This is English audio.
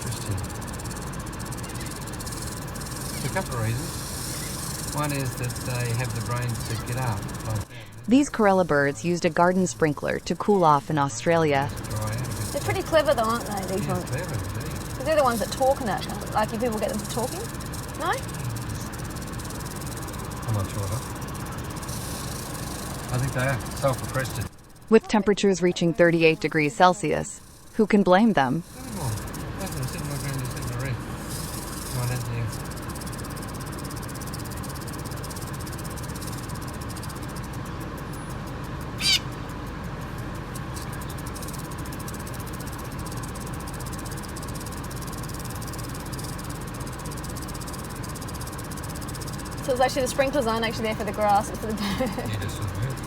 Interesting. For a couple of reasons. One is that they have the brains to get up. These Corella birds used a garden sprinkler to cool off in Australia. They're pretty clever though, aren't they, these ones? Clever indeed. Because they're the ones that talk and that, like if people get them to talking. No? I'm not sure though. I think they are self-requested. With temperatures reaching 38 degrees Celsius, who can blame them? So it's actually the sprinklers aren't actually there for the grass, it's for the birds. Yeah, just for the birds.